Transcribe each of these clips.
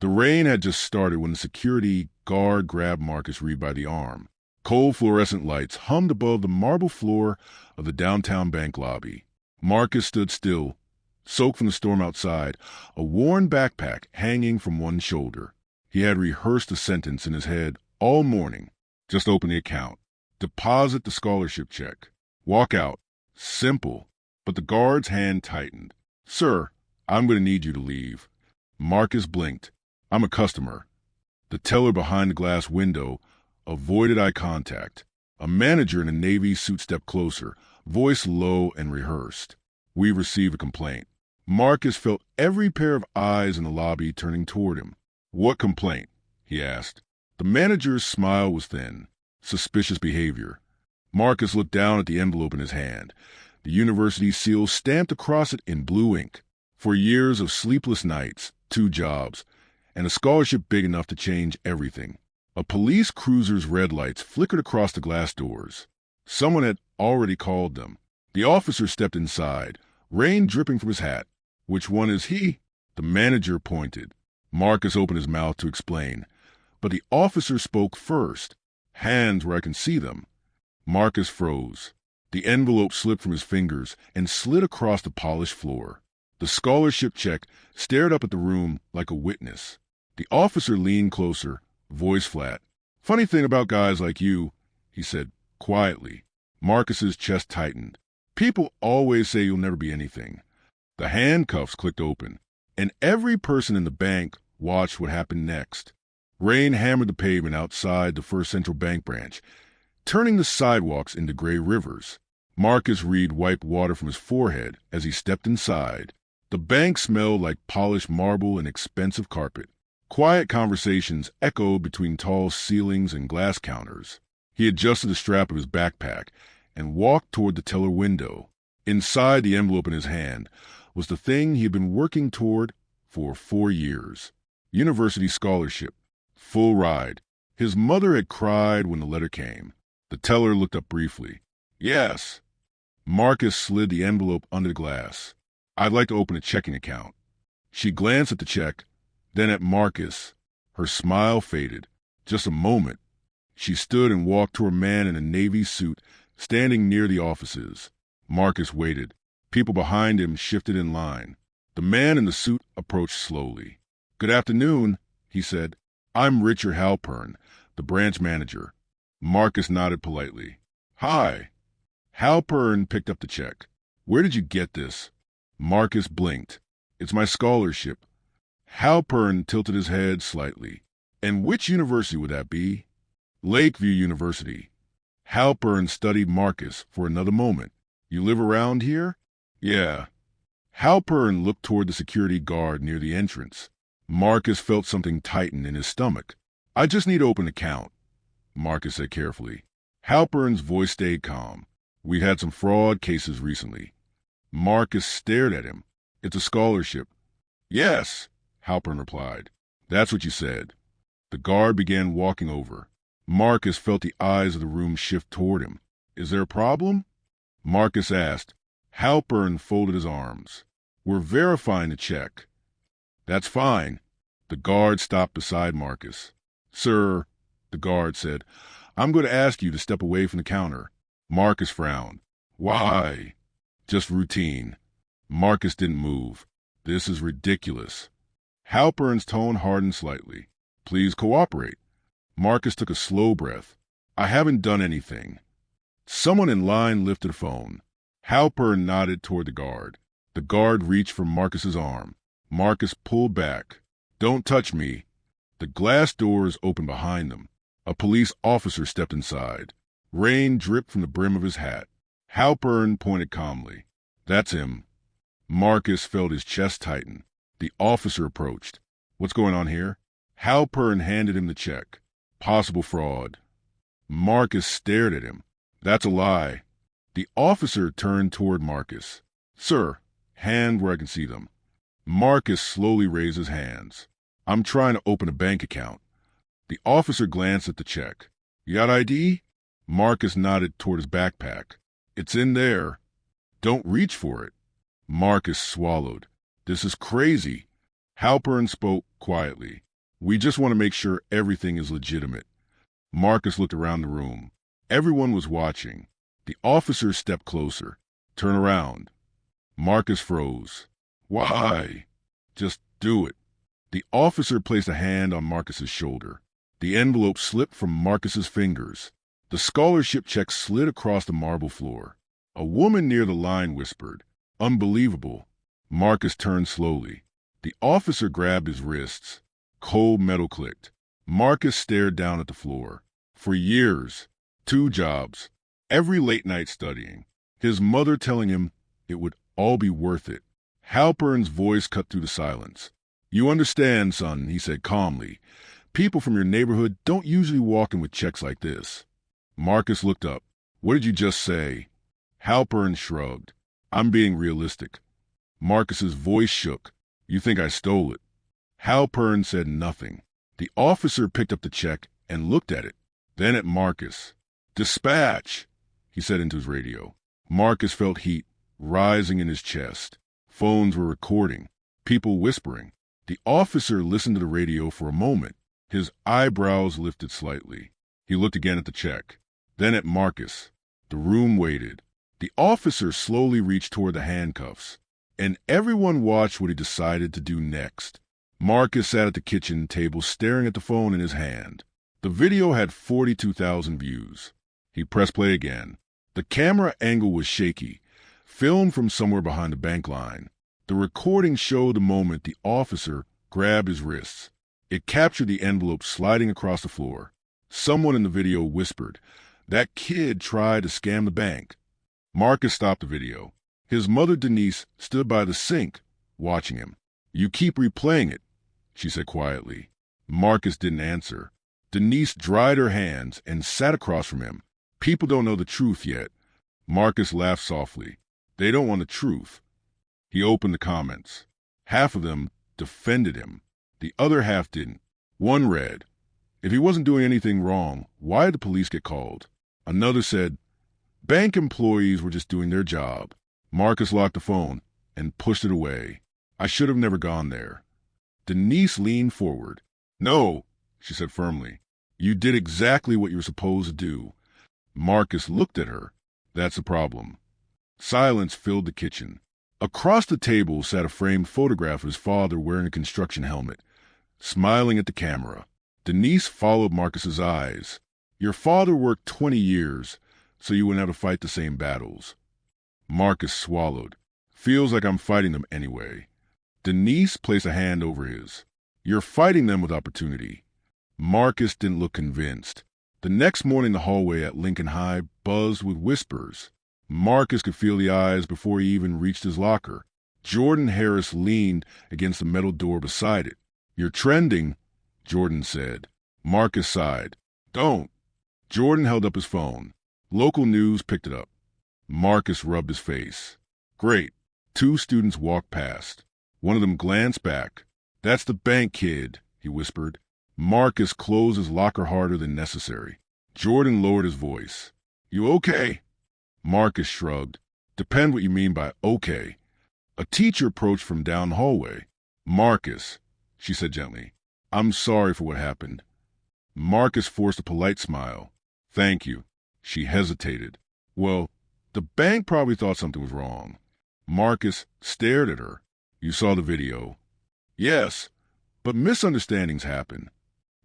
The rain had just started when the security guard grabbed Marcus Reed by the arm. Cold fluorescent lights hummed above the marble floor of the downtown bank lobby. Marcus stood still, soaked from the storm outside, a worn backpack hanging from one shoulder. He had rehearsed a sentence in his head all morning. Just open the account. Deposit the scholarship check. Walk out. Simple. But the guard's hand tightened. Sir, I'm going to need you to leave. Marcus blinked. I'm a customer. The teller behind the glass window avoided eye contact. A manager in a navy suit stepped closer, voice low and rehearsed. We received a complaint. Marcus felt every pair of eyes in the lobby turning toward him. What complaint? He asked. The manager's smile was thin. Suspicious behavior. Marcus looked down at the envelope in his hand. The university seal stamped across it in blue ink. For years of sleepless nights, 2 jobs, and a scholarship big enough to change everything. A police cruiser's red lights flickered across the glass doors. Someone had already called them. The officer stepped inside, rain dripping from his hat. Which one is he? The manager pointed. Marcus opened his mouth to explain, but the officer spoke first. Hands where I can see them. Marcus froze. The envelope slipped from his fingers and slid across the polished floor. The scholarship check stared up at the room like a witness. The officer leaned closer, voice flat. Funny thing about guys like you, he said quietly. Marcus's chest tightened. People always say you'll never be anything. The handcuffs clicked open, and every person in the bank watched what happened next. Rain hammered the pavement outside the First Central Bank branch, turning the sidewalks into gray rivers. Marcus Reed wiped water from his forehead as he stepped inside. The bank smelled like polished marble and expensive carpet. Quiet conversations echoed between tall ceilings and glass counters. He adjusted the strap of his backpack and walked toward the teller window. Inside the envelope in his hand was the thing he had been working toward for 4 years. University scholarship. Full ride. His mother had cried when the letter came. The teller looked up briefly. Yes. Marcus slid the envelope under the glass. I'd like to open a checking account. She glanced at the check, then at Marcus. Her smile faded. Just a moment. She stood and walked to a man in a navy suit standing near the offices. Marcus waited. People behind him shifted in line. The man in the suit approached slowly. Good afternoon, he said. I'm Richard Halpern, the branch manager. Marcus nodded politely. Hi. Halpern picked up the check. Where did you get this? Marcus blinked. It's my scholarship. Halpern tilted his head slightly. And which university would that be? Lakeview University. Halpern studied Marcus for another moment. You live around here? Yeah. Halpern looked toward the security guard near the entrance. Marcus felt something tighten in his stomach. I just need to open an account, Marcus said carefully. Halpern's voice stayed calm. We had some fraud cases recently. Marcus stared at him. It's a scholarship. Yes, Halpern replied. That's what you said. The guard began walking over. Marcus felt the eyes of the room shift toward him. Is there a problem? Marcus asked. Halpern folded his arms. We're verifying the check. That's fine. The guard stopped beside Marcus. Sir, the guard said, I'm going to ask you to step away from the counter. Marcus frowned. Why? Just routine. Marcus didn't move. This is ridiculous. Halpern's tone hardened slightly. Please cooperate. Marcus took a slow breath. I haven't done anything. Someone in line lifted a phone. Halpern nodded toward the guard. The guard reached for Marcus's arm. Marcus pulled back. Don't touch me. The glass doors opened behind them. A police officer stepped inside. Rain dripped from the brim of his hat. Halpern pointed calmly. That's him. Marcus felt his chest tighten. The officer approached. What's going on here? Halpern handed him the check. Possible fraud. Marcus stared at him. That's a lie. The officer turned toward Marcus. Sir, hand where I can see them. Marcus slowly raised his hands. I'm trying to open a bank account. The officer glanced at the check. You got ID? Marcus nodded toward his backpack. It's in there. Don't reach for it. Marcus swallowed. This is crazy. Halpern spoke quietly. We just want to make sure everything is legitimate. Marcus looked around the room. Everyone was watching. The officer stepped closer. Turn around. Marcus froze. Why? Just do it. The officer placed a hand on Marcus's shoulder. The envelope slipped from Marcus's fingers. The scholarship check slid across the marble floor. A woman near the line whispered, "Unbelievable." Marcus turned slowly. The officer grabbed his wrists. Cold metal clicked. Marcus stared down at the floor. For years, 2 jobs, every late night studying, his mother telling him it would all be worth it. Halpern's voice cut through the silence. "You understand, son," he said calmly. "People from your neighborhood don't usually walk in with checks like this." Marcus looked up. "What did you just say?" Halpern shrugged. "I'm being realistic." Marcus's voice shook. "You think I stole it?" Halpern said nothing. The officer picked up the check and looked at it, then at Marcus. "Dispatch," he said into his radio. Marcus felt heat rising in his chest. Phones were recording, people whispering. The officer listened to the radio for a moment. His eyebrows lifted slightly. He looked again at the check, then at Marcus. The room waited. The officer slowly reached toward the handcuffs, and everyone watched what he decided to do next. Marcus sat at the kitchen table staring at the phone in his hand. The video had 42,000 views. He pressed play again. The camera angle was shaky, filmed from somewhere behind the bank line. The recording showed the moment the officer grabbed his wrists. It captured the envelope sliding across the floor. Someone in the video whispered, "That kid tried to scam the bank." Marcus stopped the video. His mother, Denise, stood by the sink, watching him. "You keep replaying it," she said quietly. Marcus didn't answer. Denise dried her hands and sat across from him. "People don't know the truth yet." Marcus laughed softly. "They don't want the truth." He opened the comments. Half of them defended him. The other half didn't. One read, "If he wasn't doing anything wrong, why did the police get called?" Another said, "Bank employees were just doing their job." Marcus locked the phone and pushed it away. "I should have never gone there." Denise leaned forward. "No," she said firmly. "You did exactly what you were supposed to do." Marcus looked at her. "That's the problem." Silence filled the kitchen. Across the table sat a framed photograph of his father wearing a construction helmet, smiling at the camera. Denise followed Marcus's eyes. "Your father worked 20 years, so you wouldn't have to fight the same battles." Marcus swallowed. "Feels like I'm fighting them anyway." Denise placed a hand over his. "You're fighting them with opportunity." Marcus didn't look convinced. The next morning, the hallway at Lincoln High buzzed with whispers. Marcus could feel the eyes before he even reached his locker. Jordan Harris leaned against the metal door beside it. "You're trending," Jordan said. Marcus sighed. "Don't." Jordan held up his phone. Local news picked it up. Marcus rubbed his face. "Great." 2 students walked past. One of them glanced back. "That's the bank kid," he whispered. Marcus closed his locker harder than necessary. Jordan lowered his voice. "You okay?" Marcus shrugged. "Depend what you mean by okay." A teacher approached from down the hallway. "Marcus," she said gently, "I'm sorry for what happened." Marcus forced a polite smile. "Thank you." She hesitated. "Well, the bank probably thought something was wrong." Marcus stared at her. "You saw the video?" "Yes, but misunderstandings happen."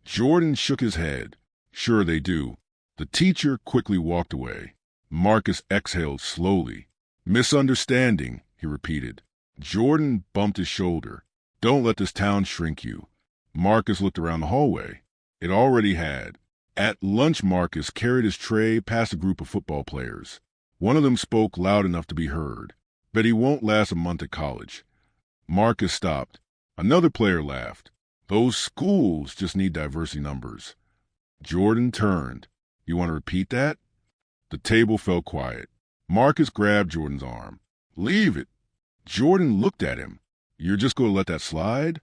Jordan shook his head. "Sure they do." The teacher quickly walked away. Marcus exhaled slowly. "Misunderstanding," he repeated. Jordan bumped his shoulder. "Don't let this town shrink you." Marcus looked around the hallway. It already had. At lunch, Marcus carried his tray past a group of football players. One of them spoke loud enough to be heard. "Bet he won't last a month at college." Marcus stopped. Another player laughed. "Those schools just need diversity numbers." Jordan turned. "You want to repeat that?" The table fell quiet. Marcus grabbed Jordan's arm. "Leave it." Jordan looked at him. "You're just going to let that slide?"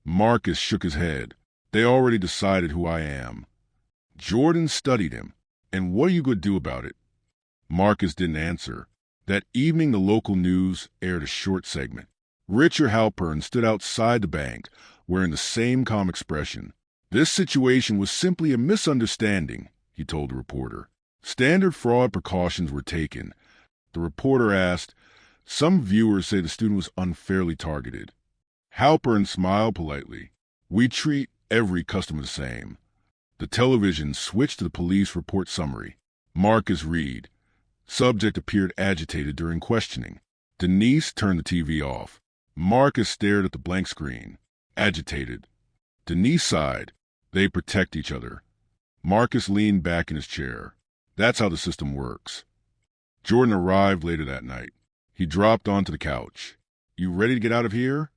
Marcus shook his head. "They already decided who I am." Jordan studied him. "And what are you going to do about it?" Marcus didn't answer. That evening, the local news aired a short segment. Richard Halpern stood outside the bank, wearing the same calm expression. This situation was simply a misunderstanding, he told the reporter. Standard fraud precautions were taken. The reporter asked, some viewers say the student was unfairly targeted. Halpern smiled politely. We treat every customer the same. The television switched to the police report summary. Marcus read. Subject appeared agitated during questioning. Denise turned the TV off. Marcus stared at the blank screen. Agitated. Denise sighed. They protect each other. Marcus leaned back in his chair. That's how the system works. Jordan arrived later that night. He dropped onto the couch. You ready to get out of here?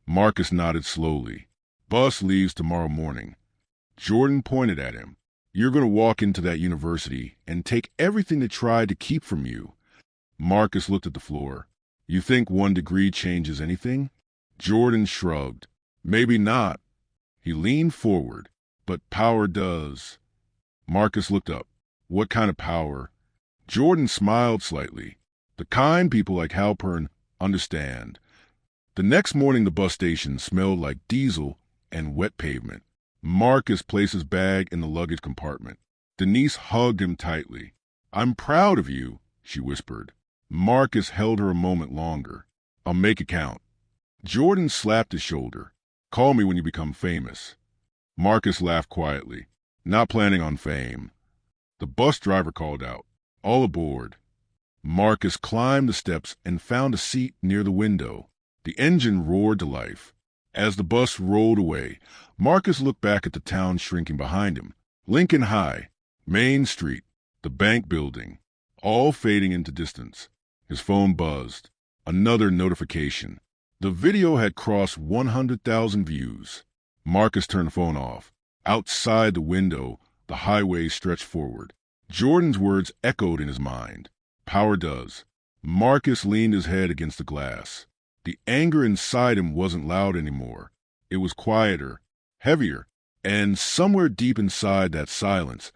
Marcus nodded slowly. Bus leaves tomorrow morning. Jordan pointed at him. You're going to walk into that university and take everything they tried to keep from you. Marcus looked at the floor. You think 1 degree changes anything? Jordan shrugged. Maybe not. He leaned forward. But power does. Marcus looked up. What kind of power? Jordan smiled slightly. The kind people like Halpern understand. The next morning the bus station smelled like diesel and wet pavement. Marcus placed his bag in the luggage compartment. Denise hugged him tightly. I'm proud of you, she whispered. Marcus held her a moment longer. I'll make it count. Jordan slapped his shoulder. Call me when you become famous. Marcus laughed quietly. Not planning on fame. The bus driver called out. All aboard. Marcus climbed the steps and found a seat near the window. The engine roared to life. As the bus rolled away, Marcus looked back at the town shrinking behind him. Lincoln High, Main Street, the bank building, all fading into distance. His phone buzzed. Another notification. The video had crossed 100,000 views. Marcus turned the phone off. Outside the window, the highway stretched forward. Jordan's words echoed in his mind. Power does. Marcus leaned his head against the glass. The anger inside him wasn't loud anymore. It was quieter, heavier, and somewhere deep inside that silence,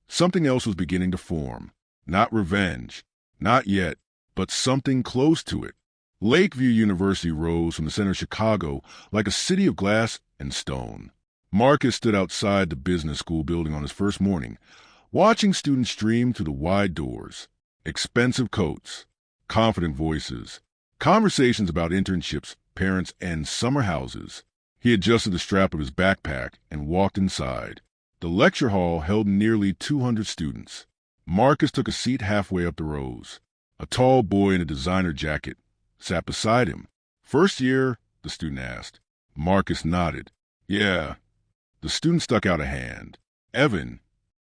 something else was beginning to form. Not revenge, not yet, but something close to it. Lakeview University rose from the center of Chicago like a city of glass and stone. Marcus stood outside the business school building on his first morning, watching students stream through the wide doors. Expensive coats, confident voices, conversations about internships, parents, and summer houses. He adjusted the strap of his backpack and walked inside. The lecture hall held nearly 200 students. Marcus took a seat halfway up the rows. A tall boy in a designer jacket sat beside him. First year? The student asked. Marcus nodded. Yeah. The student stuck out a hand. Evan.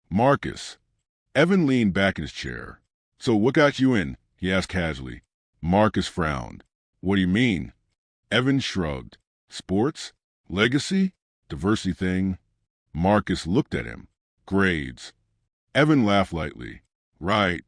Marcus. Evan leaned back in his chair. So what got you in? He asked casually. Marcus frowned. What do you mean? Evan shrugged. Sports? Legacy? Diversity thing? Marcus looked at him. Grades. Evan laughed lightly. Right.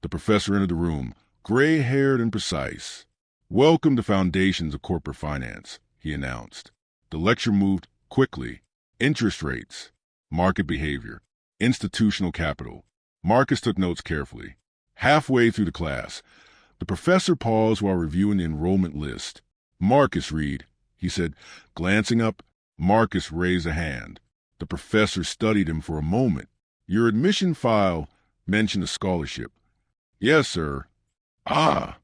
The professor entered the room, gray-haired and precise. Welcome to Foundations of Corporate Finance, he announced. The lecture moved quickly. Interest rates, market behavior, institutional capital. Marcus took notes carefully. Halfway through the class, the professor paused while reviewing the enrollment list. Marcus, read, he said, glancing up. Marcus raised a hand. The professor studied him for a moment. Your admission file mentioned a scholarship. Yes, sir. Ah,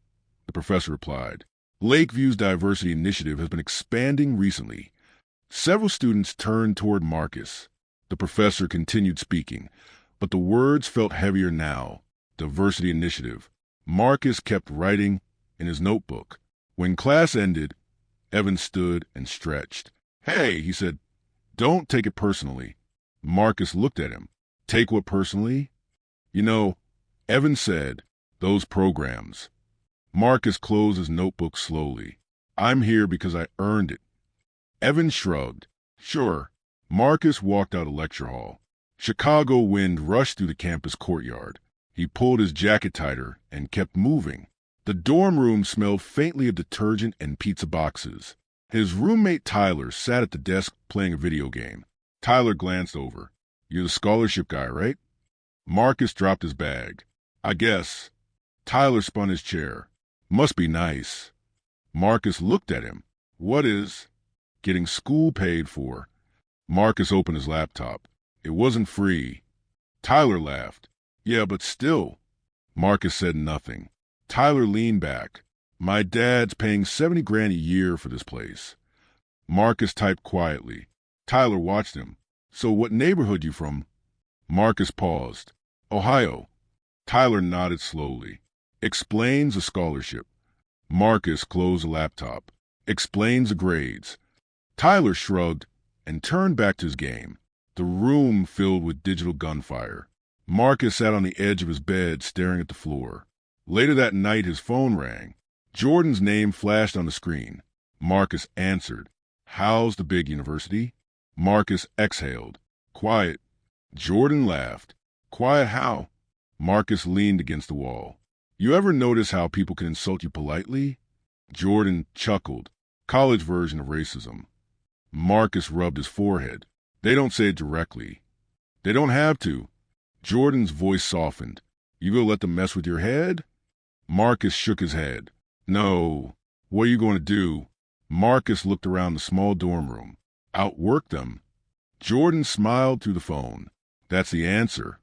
the professor replied. Lakeview's diversity initiative has been expanding recently. Several students turned toward Marcus. The professor continued speaking, but the words felt heavier now. Diversity initiative. Marcus kept writing in his notebook. When class ended, Evan stood and stretched. Hey, he said, don't take it personally. Marcus looked at him. Take what personally? You know, Evan said, those programs. Marcus closed his notebook slowly. I'm here because I earned it. Evan shrugged. Sure. Marcus walked out of lecture hall. Chicago wind rushed through the campus courtyard. He pulled his jacket tighter and kept moving. The dorm room smelled faintly of detergent and pizza boxes. His roommate Tyler sat at the desk playing a video game. Tyler glanced over. You're the scholarship guy, right? Marcus dropped his bag. I guess. Tyler spun his chair. Must be nice. Marcus looked at him. What is? getting school paid for. Marcus opened his laptop. It wasn't free. Tyler laughed. Yeah, but still. Marcus said nothing. Tyler leaned back. My dad's paying 70 grand a year for this place. Marcus typed quietly. Tyler watched him. So what neighborhood you from? Marcus paused. Ohio. Tyler nodded slowly. Explains the scholarship. Marcus closed the laptop. Explains the grades. Tyler shrugged and turned back to his game. The room filled with digital gunfire. Marcus sat on the edge of his bed staring at the floor. Later that night his phone rang. Jordan's name flashed on the screen. Marcus answered. How's the big university? Marcus exhaled. Quiet. Jordan laughed. Quiet how? Marcus leaned against the wall. You ever notice how people can insult you politely? Jordan chuckled. College version of racism. Marcus rubbed his forehead. They don't say it directly. They don't have to. Jordan's voice softened. You gonna let them mess with your head? Marcus shook his head. No. What are you going to do? Marcus looked around the small dorm room. Outwork them. Jordan smiled through the phone. That's the answer.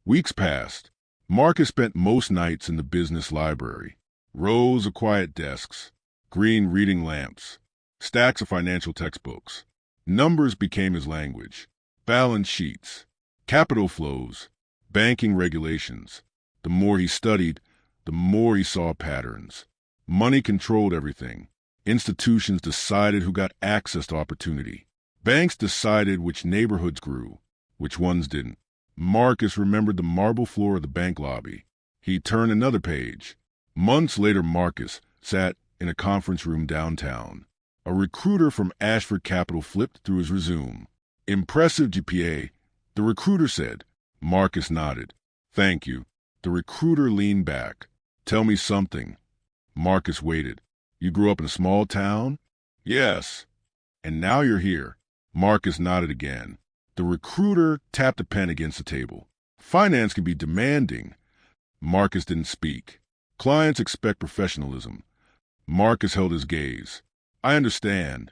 Weeks passed. Marcus spent most nights in the business library. Rows of quiet desks, green reading lamps, stacks of financial textbooks. Numbers became his language. Balance sheets, capital flows, banking regulations. The more he studied, the more he saw patterns. Money controlled everything. Institutions decided who got access to opportunity. Banks decided which neighborhoods grew, which ones didn't. Marcus remembered the marble floor of the bank lobby. He turned another page. Months later, Marcus sat in a conference room downtown. A recruiter from Ashford Capital flipped through his resume. Impressive GPA, the recruiter said. Marcus nodded. Thank you. The recruiter leaned back. Tell me something. Marcus waited. You grew up in a small town? Yes. And now you're here. Marcus nodded again. The recruiter tapped a pen against the table. Finance can be demanding. Marcus didn't speak. Clients expect professionalism. Marcus held his gaze. I understand.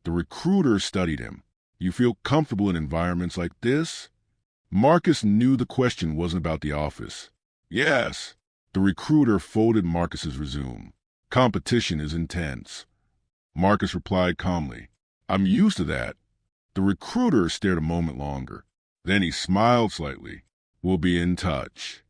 The recruiter studied him. You feel comfortable in environments like this? Marcus knew the question wasn't about the office. Yes. The recruiter folded Marcus's resume. Competition is intense. Marcus replied calmly. I'm used to that. The recruiter stared a moment longer. Then he smiled slightly. We'll be in touch.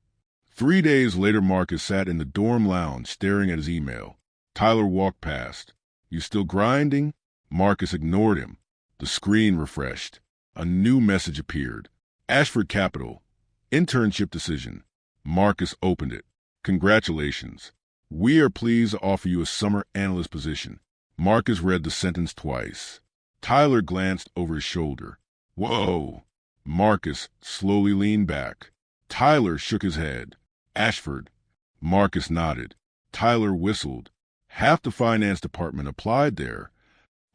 3 days later, Marcus sat in the dorm lounge staring at his email. Tyler walked past. You still grinding? Marcus ignored him. The screen refreshed. A new message appeared. Ashford Capital. Internship decision. Marcus opened it. Congratulations. We are pleased to offer you a summer analyst position. Marcus read the sentence twice. Tyler glanced over his shoulder. Whoa. Marcus slowly leaned back. Tyler shook his head. Ashford. Marcus nodded. Tyler whistled. Half the finance department applied there.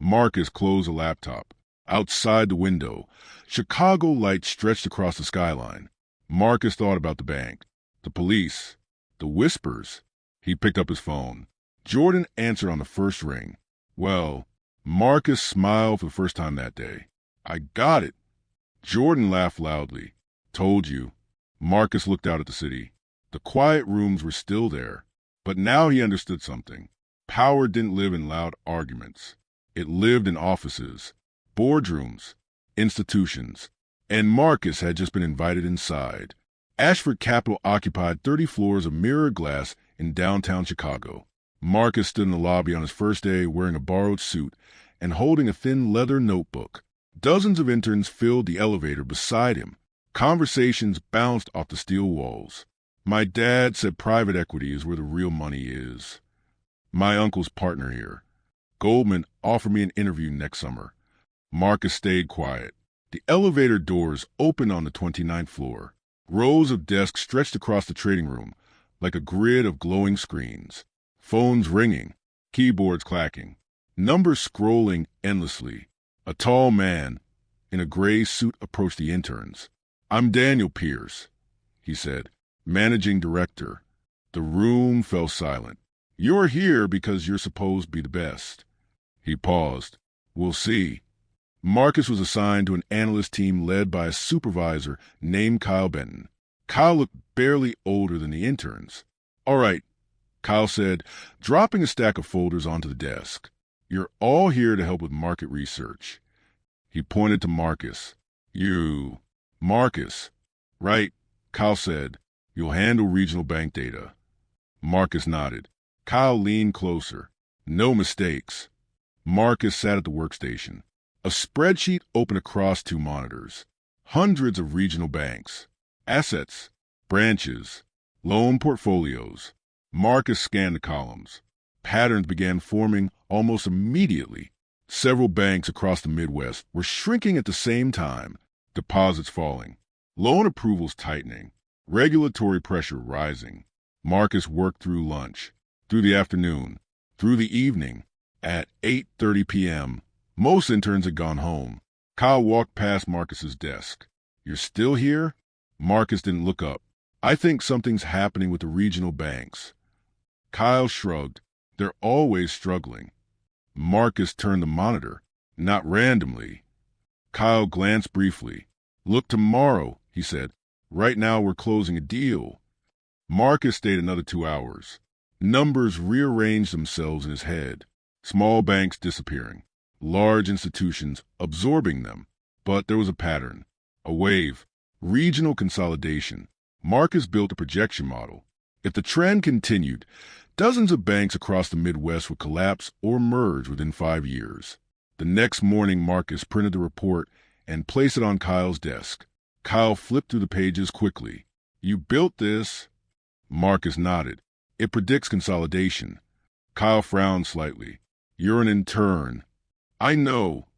Marcus closed the laptop. Outside the window, Chicago lights stretched across the skyline. Marcus thought about the bank, the police, the whispers. He picked up his phone. Jordan answered on the first ring. Well, Marcus smiled for the first time that day. I got it. Jordan laughed loudly. Told you. Marcus looked out at the city. The quiet rooms were still there. But now he understood something. Power didn't live in loud arguments. It lived in offices, boardrooms, institutions. And Marcus had just been invited inside. Ashford Capital occupied 30 floors of mirrored glass in downtown Chicago. Marcus stood in the lobby on his first day wearing a borrowed suit and holding a thin leather notebook. Dozens of interns filled the elevator beside him. Conversations bounced off the steel walls. My dad said private equity is where the real money is. My uncle's partner here. Goldman offered me an interview next summer. Marcus stayed quiet. The elevator doors opened on the 29th floor. Rows of desks stretched across the trading room like a grid of glowing screens. Phones ringing, keyboards clacking, numbers scrolling endlessly. A tall man in a gray suit approached the interns. I'm Daniel Pierce, he said, managing director. The room fell silent. You're here because you're supposed to be the best. He paused. We'll see. Marcus was assigned to an analyst team led by a supervisor named Kyle Benton. Kyle looked barely older than the interns. All right, Kyle said, dropping a stack of folders onto the desk. You're all here to help with market research. He pointed to Marcus. You. Marcus. Right, Kyle said. You'll handle regional bank data. Marcus nodded. Kyle leaned closer. No mistakes. Marcus sat at the workstation. A spreadsheet opened across two monitors. Hundreds of regional banks. Assets. Branches. Loan portfolios. Marcus scanned the columns. Patterns began forming almost immediately. Several banks across the Midwest were shrinking at the same time, deposits falling, loan approvals tightening, regulatory pressure rising. Marcus worked through lunch, through the afternoon, through the evening. At 8:30 p.m., most interns had gone home. Kyle walked past Marcus's desk. You're still here? Marcus didn't look up. I think something's happening with the regional banks. Kyle shrugged. They're always struggling. Marcus turned the monitor, not randomly. Kyle glanced briefly. Look tomorrow, he said. Right now we're closing a deal. Marcus stayed another 2 hours. Numbers rearranged themselves in his head. Small banks disappearing. Large institutions absorbing them. But there was a pattern. A wave. Regional consolidation. Marcus built a projection model. If the trend continued, dozens of banks across the Midwest would collapse or merge within 5 years. The next morning, Marcus printed the report and placed it on Kyle's desk. Kyle flipped through the pages quickly. You built this? Marcus nodded. It predicts consolidation. Kyle frowned slightly. You're an intern. I know.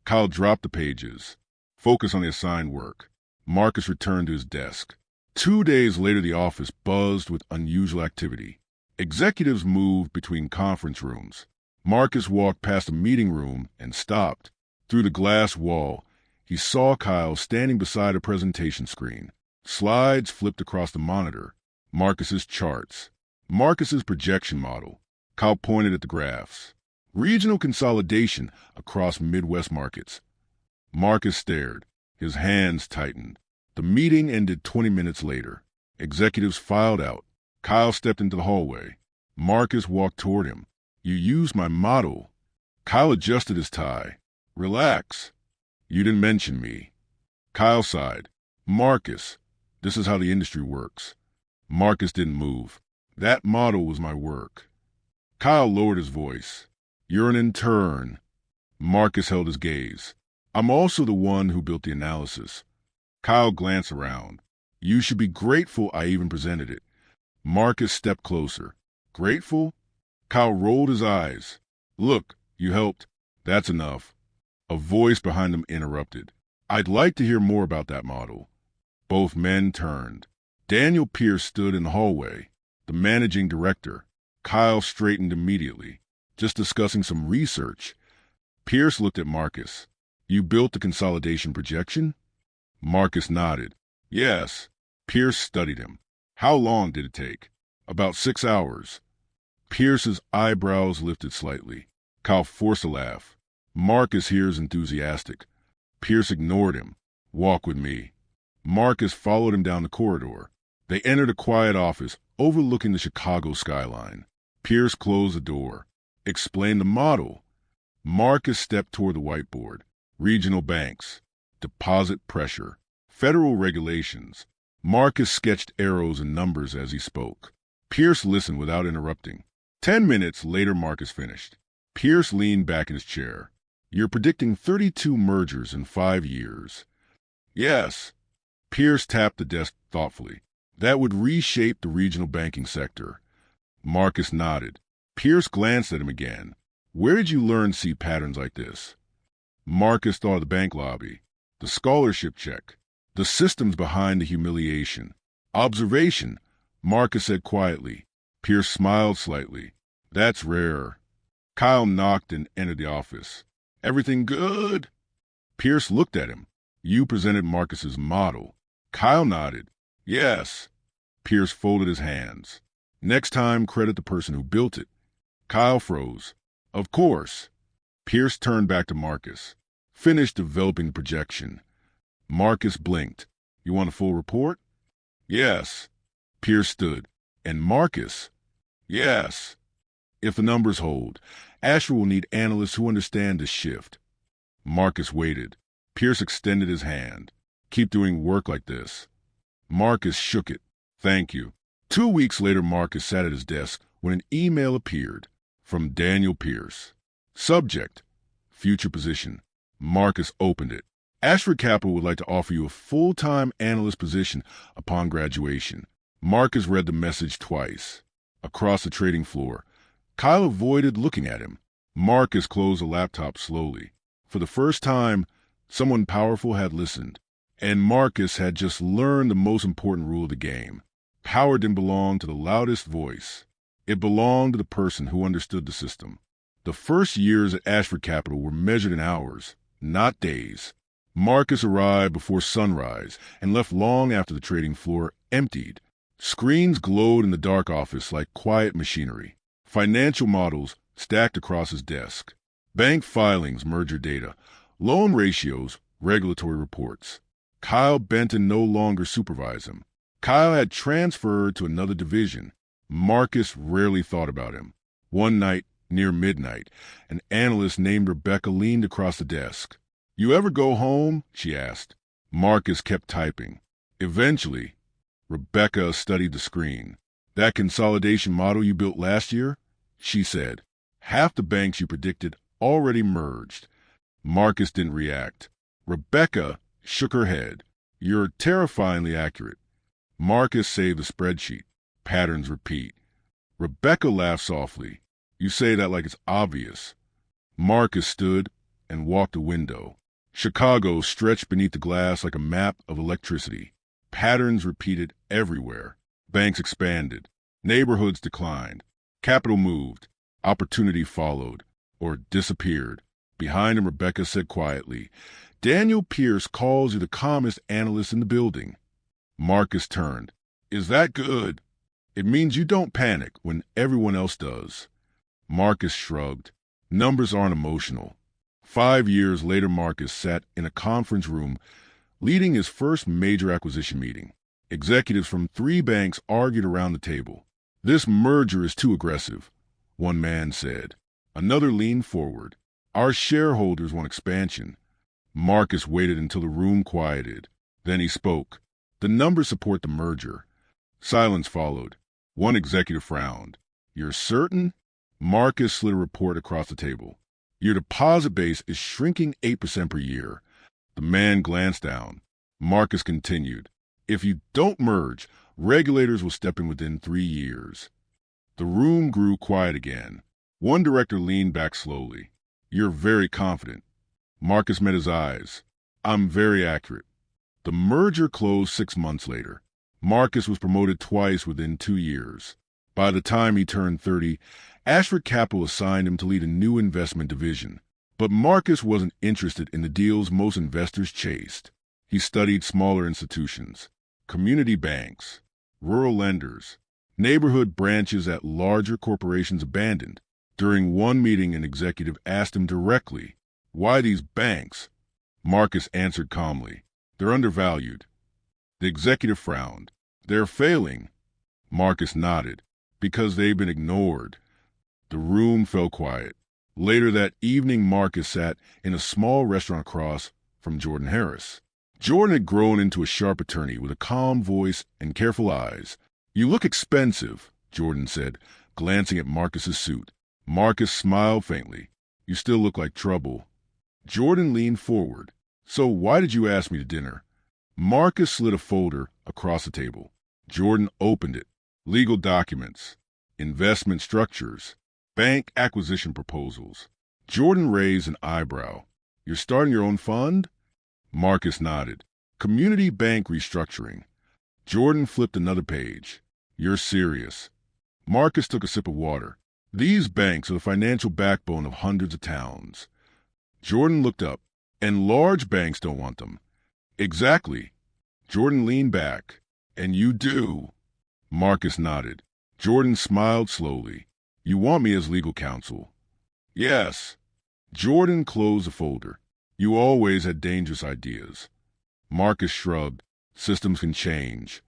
Kyle dropped the pages. Focus on the assigned work. Marcus returned to his desk. 2 days later, the office buzzed with unusual activity. Executives moved between conference rooms. Marcus walked past a meeting room and stopped. Through the glass wall, he saw Kyle standing beside a presentation screen. Slides flipped across the monitor. Marcus's charts. Marcus's projection model. Kyle pointed at the graphs. Regional consolidation across Midwest markets. Marcus stared. His hands tightened. The meeting ended 20 minutes later. Executives filed out. Kyle stepped into the hallway. Marcus walked toward him. You used my model. Kyle adjusted his tie. Relax. You didn't mention me. Kyle sighed. Marcus, this is how the industry works. Marcus didn't move. That model was my work. Kyle lowered his voice. You're an intern. Marcus held his gaze. I'm also the one who built the analysis. Kyle glanced around. You should be grateful I even presented it. Marcus stepped closer. Grateful? Kyle rolled his eyes. Look, you helped. That's enough. A voice behind him interrupted. I'd like to hear more about that model. Both men turned. Daniel Pierce stood in the hallway, the managing director. Kyle straightened immediately. Just discussing some research. Pierce looked at Marcus. You built the consolidation projection? Marcus nodded. Yes. Pierce studied him. How long did it take? About 6 hours. Pierce's eyebrows lifted slightly. Kyle forced a laugh. Marcus here is enthusiastic. Pierce ignored him. Walk with me. Marcus followed him down the corridor. They entered a quiet office overlooking the Chicago skyline. Pierce closed the door. Explain the model. Marcus stepped toward the whiteboard. Regional banks. Deposit pressure. Federal regulations. Marcus sketched arrows and numbers as he spoke. Pierce listened without interrupting. 10 minutes later, Marcus finished. Pierce leaned back in his chair. You're predicting 32 mergers in 5 years. Yes. Pierce tapped the desk thoughtfully. That would reshape the regional banking sector. Marcus nodded. Pierce glanced at him again. Where did you learn to see patterns like this? Marcus thought of the bank lobby, the scholarship check, the systems behind the humiliation. Observation, Marcus said quietly. Pierce smiled slightly. That's rare. Kyle knocked and entered the office. Everything good? Pierce looked at him. You presented Marcus's model. Kyle nodded. Yes. Pierce folded his hands. Next time, credit the person who built it. Kyle froze. Of course. Pierce turned back to Marcus. Finish developing the projection. Marcus blinked. You want a full report? Yes. Pierce stood. And Marcus? Yes. If the numbers hold, Asher will need analysts who understand the shift. Marcus waited. Pierce extended his hand. Keep doing work like this. Marcus shook it. Thank you. 2 weeks later, Marcus sat at his desk when an email appeared from Daniel Pierce. Subject, future position. Marcus opened it. Ashford Capital would like to offer you a full-time analyst position upon graduation. Marcus read the message twice. Across the trading floor, Kyle avoided looking at him. Marcus closed the laptop slowly. For the first time, someone powerful had listened. And Marcus had just learned the most important rule of the game. Power didn't belong to the loudest voice. It belonged to the person who understood the system. The first years at Ashford Capital were measured in hours, not days. Marcus arrived before sunrise and left long after the trading floor emptied. Screens glowed in the dark office like quiet machinery. Financial models stacked across his desk. Bank filings, merger data, loan ratios, regulatory reports. Kyle Benton no longer supervised him. Kyle had transferred to another division. Marcus rarely thought about him. One night, near midnight, an analyst named Rebecca leaned across the desk. You ever go home? She asked. Marcus kept typing. Eventually, Rebecca studied the screen. That consolidation model you built last year? She said. Half the banks you predicted already merged. Marcus didn't react. Rebecca shook her head. You're terrifyingly accurate. Marcus saved the spreadsheet. Patterns repeat. Rebecca laughed softly. You say that like it's obvious. Marcus stood and walked a window. Chicago stretched beneath the glass like a map of electricity. Patterns repeated everywhere. Banks expanded. Neighborhoods declined. Capital moved. Opportunity followed, or disappeared. Behind him, Rebecca said quietly, Daniel Pierce calls you the calmest analyst in the building. Marcus turned. Is that good? It means you don't panic when everyone else does. Marcus shrugged. Numbers aren't emotional. 5 years later, Marcus sat in a conference room leading his first major acquisition meeting. Executives from 3 banks argued around the table. This merger is too aggressive, one man said. Another leaned forward. Our shareholders want expansion. Marcus waited until the room quieted. Then he spoke. The numbers support the merger. Silence followed. One executive frowned. You're certain? Marcus slid a report across the table. Your deposit base is shrinking 8% per year. The man glanced down. Marcus continued. If you don't merge, regulators will step in within 3 years. The room grew quiet again. One director leaned back slowly. You're very confident. Marcus met his eyes. I'm very accurate. The merger closed 6 months later. Marcus was promoted twice within 2 years. By the time he turned 30, Ashford Capital assigned him to lead a new investment division. But Marcus wasn't interested in the deals most investors chased. He studied smaller institutions, community banks, rural lenders, neighborhood branches that larger corporations abandoned. During one meeting, an executive asked him directly, Why these banks? Marcus answered calmly, They're undervalued. The executive frowned. They're failing. Marcus nodded. Because they've been ignored. The room fell quiet. Later that evening, Marcus sat in a small restaurant across from Jordan Harris. Jordan had grown into a sharp attorney with a calm voice and careful eyes. You look expensive, Jordan said, glancing at Marcus's suit. Marcus smiled faintly. You still look like trouble. Jordan leaned forward. So why did you ask me to dinner? Marcus slid a folder across the table. Jordan opened it. Legal documents, investment structures, bank acquisition proposals. Jordan raised an eyebrow. You're starting your own fund? Marcus nodded. Community bank restructuring. Jordan flipped another page. You're serious. Marcus took a sip of water. These banks are the financial backbone of hundreds of towns. Jordan looked up. And large banks don't want them. Exactly. Jordan leaned back. And you do. Marcus nodded. Jordan smiled slowly. You want me as legal counsel? Yes. Jordan closed the folder. You always had dangerous ideas. Marcus shrugged. Systems can change.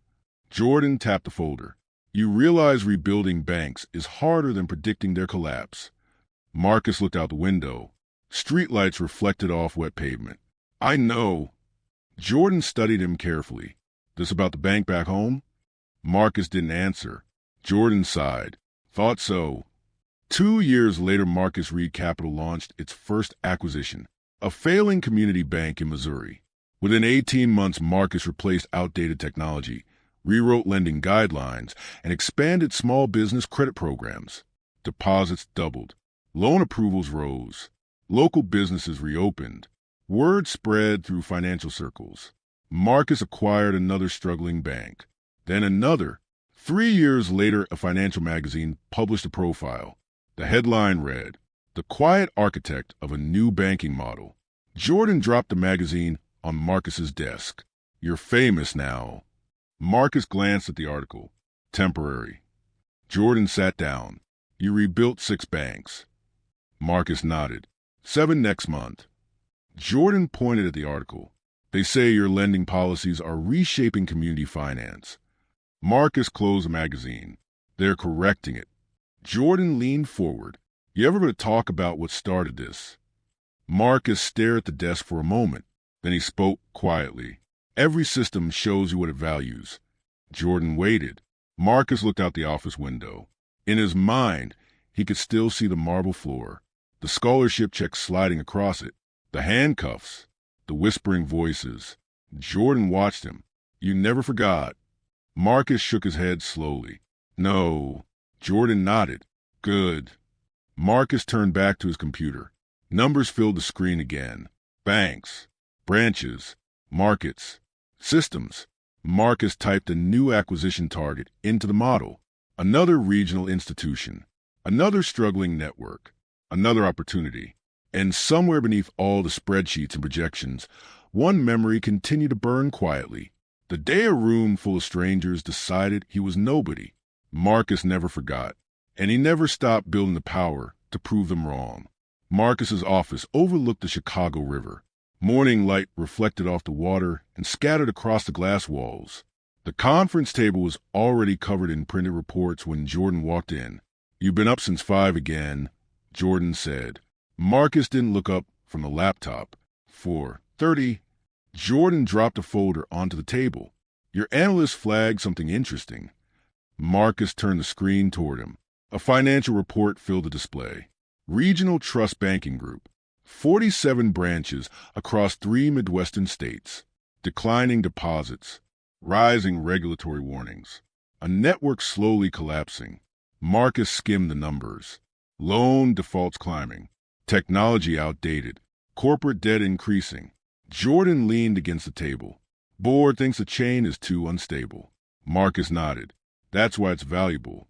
Jordan tapped the folder. You realize rebuilding banks is harder than predicting their collapse. Marcus looked out the window. Streetlights reflected off wet pavement. I know. Jordan studied him carefully. This about the bank back home? Marcus didn't answer. Jordan sighed. Thought so. 2 years later, Marcus Reed Capital launched its first acquisition, a failing community bank in Missouri. Within 18 months, Marcus replaced outdated technology, rewrote lending guidelines, and expanded small business credit programs. Deposits doubled. Loan approvals rose. Local businesses reopened. Word spread through financial circles. Marcus acquired another struggling bank. Then another. 3 years later, a financial magazine published a profile. The headline read, "The Quiet Architect of a New Banking Model." Jordan dropped the magazine on Marcus's desk. You're famous now. Marcus glanced at the article. Temporary. Jordan sat down. You rebuilt 6 banks. Marcus nodded. 7 next month. Jordan pointed at the article. They say your lending policies are reshaping community finance. Marcus closed the magazine. They're correcting it. Jordan leaned forward. You ever going to talk about what started this? Marcus stared at the desk for a moment. Then he spoke quietly. Every system shows you what it values. Jordan waited. Marcus looked out the office window. In his mind, he could still see the marble floor, the scholarship checks sliding across it, the handcuffs, the whispering voices. Jordan watched him. You never forgot. Marcus shook his head slowly. No. Jordan nodded. Good. Marcus turned back to his computer. Numbers filled the screen again. Banks, branches, markets, systems. Marcus typed a new acquisition target into the model. Another regional institution. Another struggling network. Another opportunity. And somewhere beneath all the spreadsheets and projections, one memory continued to burn quietly. The day a room full of strangers decided he was nobody. Marcus never forgot, and he never stopped building the power to prove them wrong. Marcus's office overlooked the Chicago River. Morning light reflected off the water and scattered across the glass walls. The conference table was already covered in printed reports when Jordan walked in. You've been up since 5 again, Jordan said. Marcus didn't look up from the laptop. 4:30. Jordan dropped a folder onto the table. Your analyst flagged something interesting. Marcus turned the screen toward him. A financial report filled the display. Regional Trust Banking Group. 47 branches across 3 Midwestern states. Declining deposits. Rising regulatory warnings. A network slowly collapsing. Marcus skimmed the numbers. Loan defaults climbing. Technology outdated. Corporate debt increasing. Jordan leaned against the table. Board thinks the chain is too unstable. Marcus nodded. That's why it's valuable.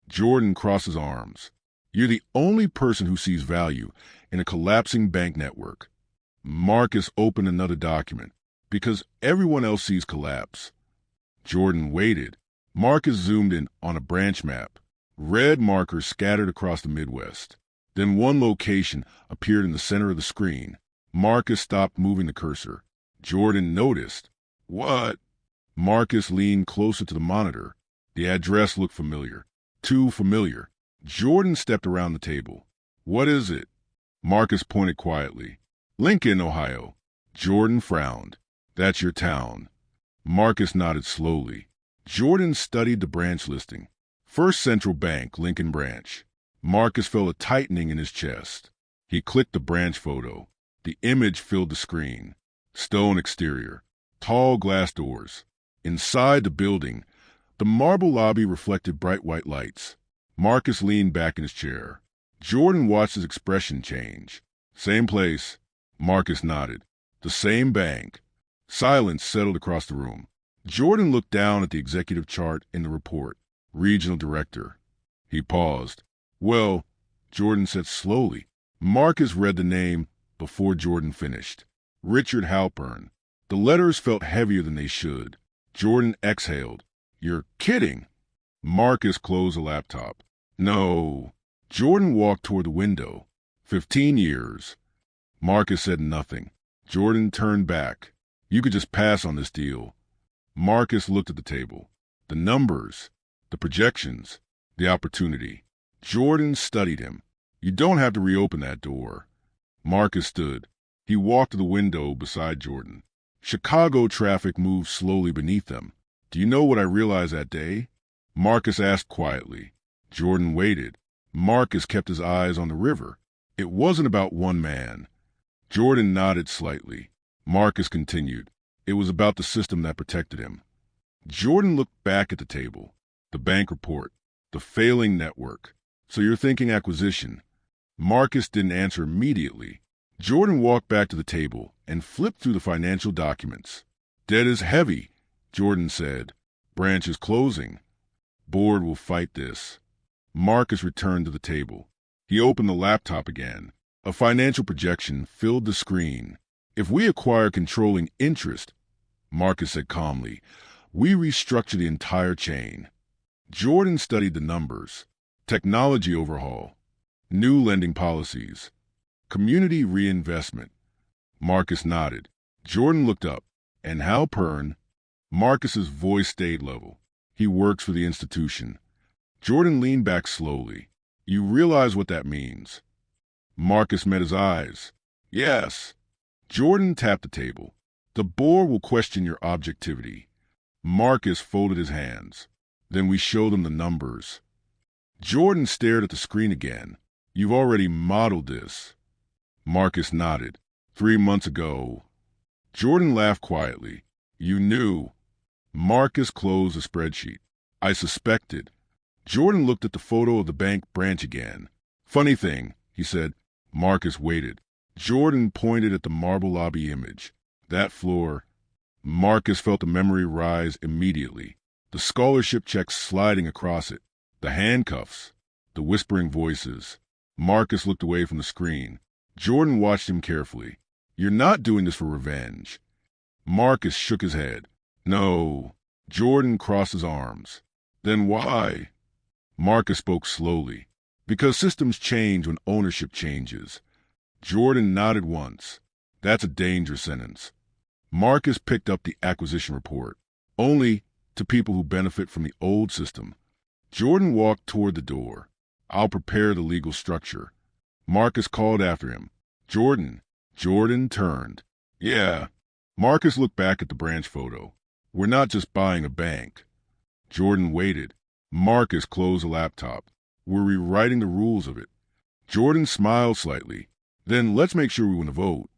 Jordan crossed his arms. You're the only person who sees value in a collapsing bank network. Marcus opened another document. Because everyone else sees collapse. Jordan waited. Marcus zoomed in on a branch map. Red markers scattered across the Midwest. Then one location appeared in the center of the screen. Marcus stopped moving the cursor. Jordan noticed. What? Marcus leaned closer to the monitor. The address looked familiar. Too familiar. Jordan stepped around the table. What is it? Marcus pointed quietly. Lincoln, Ohio. Jordan frowned. That's your town. Marcus nodded slowly. Jordan studied the branch listing. First Central Bank, Lincoln Branch. Marcus felt a tightening in his chest. He clicked the branch photo. The image filled the screen. Stone exterior. Tall glass doors. Inside the building, the marble lobby reflected bright white lights. Marcus leaned back in his chair. Jordan watched his expression change. Same place. Marcus nodded. The same bank. Silence settled across the room. Jordan looked down at the executive chart in the report. Regional Director. He paused. Well, Jordan said slowly. Marcus read the name before Jordan finished. Richard Halpern. The letters felt heavier than they should. Jordan exhaled. You're kidding. Marcus closed the laptop. No. Jordan walked toward the window. 15 years. Marcus said nothing. Jordan turned back. You could just pass on this deal. Marcus looked at the table. The numbers, the projections, the opportunity. Jordan studied him. You don't have to reopen that door. Marcus stood. He walked to the window beside Jordan. Chicago traffic moved slowly beneath them. Do you know what I realized that day? Marcus asked quietly. Jordan waited. Marcus kept his eyes on the river. It wasn't about one man. Jordan nodded slightly. Marcus continued. It was about the system that protected him. Jordan looked back at the table. The bank report. The failing network. So you're thinking acquisition. Marcus didn't answer immediately. Jordan walked back to the table and flipped through the financial documents. Debt is heavy, Jordan said. Branch is closing. Board will fight this. Marcus returned to the table. He opened the laptop again. A financial projection filled the screen. If we acquire controlling interest, Marcus said calmly, we restructure the entire chain. Jordan studied the numbers. Technology overhaul. New lending policies. Community reinvestment. Marcus nodded. Jordan looked up. And Hal Pern? Marcus's voice stayed level. He works for the institution. Jordan leaned back slowly. You realize what that means? Marcus met his eyes. Yes. Jordan tapped the table. The board will question your objectivity. Marcus folded his hands. Then we show them the numbers. Jordan stared at the screen again. You've already modeled this. Marcus nodded. 3 months ago. Jordan laughed quietly. You knew. Marcus closed the spreadsheet. I suspected. Jordan looked at the photo of the bank branch again. Funny thing, he said. Marcus waited. Jordan pointed at the marble lobby image. That floor. Marcus felt the memory rise immediately. The scholarship checks sliding across it. The handcuffs. The whispering voices. Marcus looked away from the screen. Jordan watched him carefully. You're not doing this for revenge. Marcus shook his head. No. Jordan crossed his arms. Then why? Marcus spoke slowly. Because systems change when ownership changes. Jordan nodded once. That's a dangerous sentence. Marcus picked up the acquisition report. Only to people who benefit from the old system. Jordan walked toward the door. I'll prepare the legal structure. Marcus called after him. Jordan. Jordan turned. Yeah. Marcus looked back at the branch photo. We're not just buying a bank. Jordan waited. Marcus closed the laptop. We're rewriting the rules of it. Jordan smiled slightly. Then let's make sure we win the vote.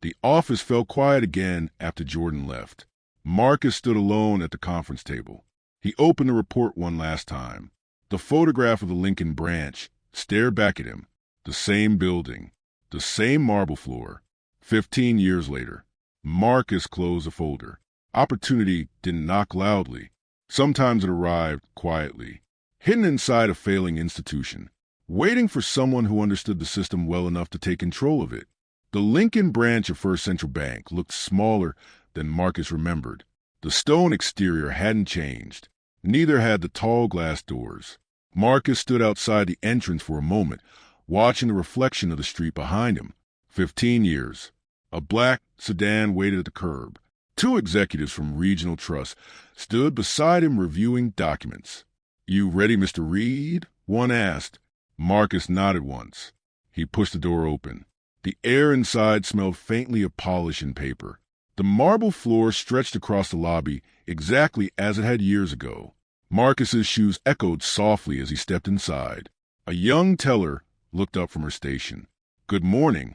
The office fell quiet again after Jordan left. Marcus stood alone at the conference table. He opened the report one last time. The photograph of the Lincoln branch stared back at him. The same building. The same marble floor. 15 years later. Marcus closed the folder. Opportunity didn't knock loudly. Sometimes it arrived quietly, hidden inside a failing institution, waiting for someone who understood the system well enough to take control of it. The Lincoln branch of First Central Bank looked smaller than Marcus remembered. The stone exterior hadn't changed. Neither had the tall glass doors. Marcus stood outside the entrance for a moment, watching the reflection of the street behind him. 15 years. A black sedan waited at the curb. 2 executives from Regional Trust stood beside him reviewing documents. You ready, Mr. Reed? One asked. Marcus nodded once. He pushed the door open. The air inside smelled faintly of polish and paper. The marble floor stretched across the lobby exactly as it had years ago. Marcus's shoes echoed softly as he stepped inside. A young teller looked up from her station. Good morning,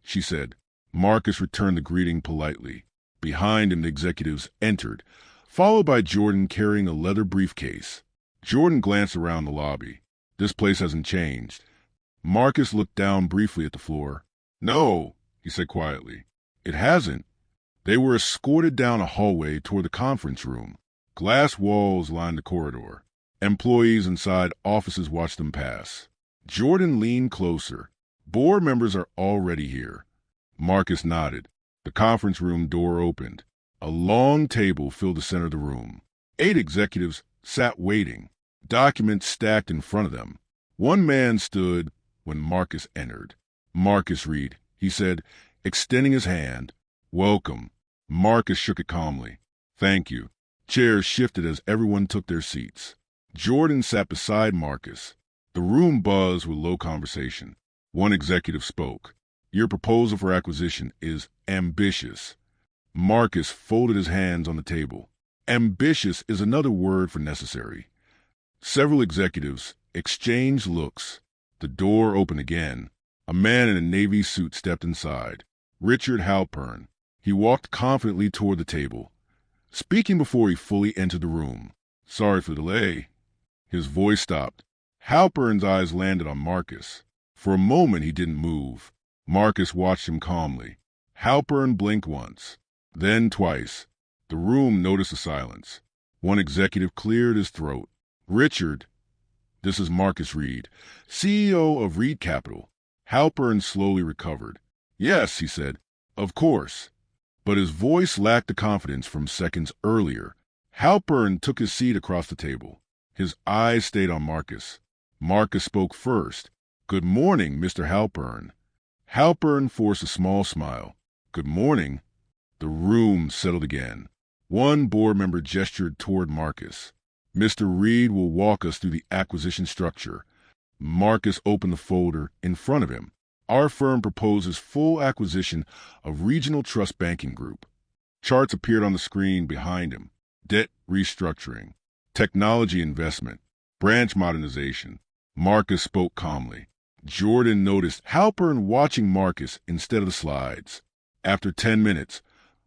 she said. Marcus returned the greeting politely. Behind him, the executives entered, followed by Jordan carrying a leather briefcase. Jordan glanced around the lobby. This place hasn't changed. Marcus looked down briefly at the floor. No, he said quietly. It hasn't. They were escorted down a hallway toward the conference room. Glass walls lined the corridor. Employees inside offices watched them pass. Jordan leaned closer. Board members are already here. Marcus nodded. The conference room door opened. A long table filled the center of the room. 8 executives sat waiting, documents stacked in front of them. One man stood when Marcus entered. Marcus Reed, he said, extending his hand. "Welcome." Marcus shook it calmly. "Thank you." Chairs shifted as everyone took their seats. Jordan sat beside Marcus. The room buzzed with low conversation. One executive spoke. "Your proposal for acquisition is ambitious." Marcus folded his hands on the table. Ambitious is another word for necessary. Several executives exchanged looks. The door opened again. A man in a navy suit stepped inside. Richard Halpern. He walked confidently toward the table, speaking before he fully entered the room. "Sorry for the delay." His voice stopped. Halpern's eyes landed on Marcus. For a moment he didn't move. Marcus watched him calmly. Halpern blinked once, then twice. The room noticed a silence. One executive cleared his throat. "Richard, this is Marcus Reed, CEO of Reed Capital." Halpern slowly recovered. "Yes," he said, "of course." But his voice lacked the confidence from seconds earlier. Halpern took his seat across the table. His eyes stayed on Marcus. Marcus spoke first. "Good morning, Mr. Halpern." Halpern forced a small smile. "Good morning." The room settled again. One board member gestured toward Marcus. "Mr. Reed will walk us through the acquisition structure." Marcus opened the folder in front of him. "Our firm proposes full acquisition of Regional Trust Banking Group." Charts appeared on the screen behind him. Debt restructuring, technology investment, branch modernization. Marcus spoke calmly. Jordan noticed Halpern watching Marcus instead of the slides. After 10 minutes,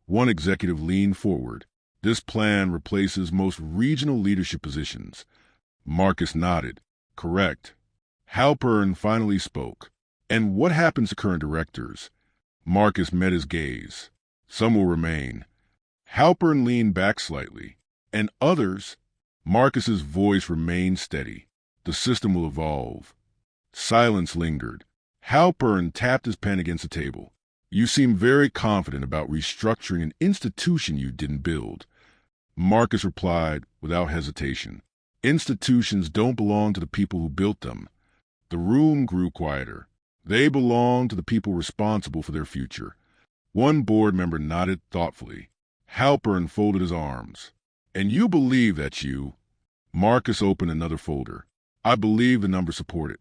one executive leaned forward. "This plan replaces most regional leadership positions." Marcus nodded. "Correct." Halpern finally spoke. "And what happens to current directors?" Marcus met his gaze. "Some will remain." Halpern leaned back slightly. "And others?" Marcus's voice remained steady. "The system will evolve." Silence lingered. Halpern tapped his pen against the table. "You seem very confident about restructuring an institution you didn't build." Marcus replied without hesitation. "Institutions don't belong to the people who built them." The room grew quieter. "They belong to the people responsible for their future." One board member nodded thoughtfully. Halpern folded his arms. "And you believe that's you?" Marcus opened another folder. "I believe the numbers support it."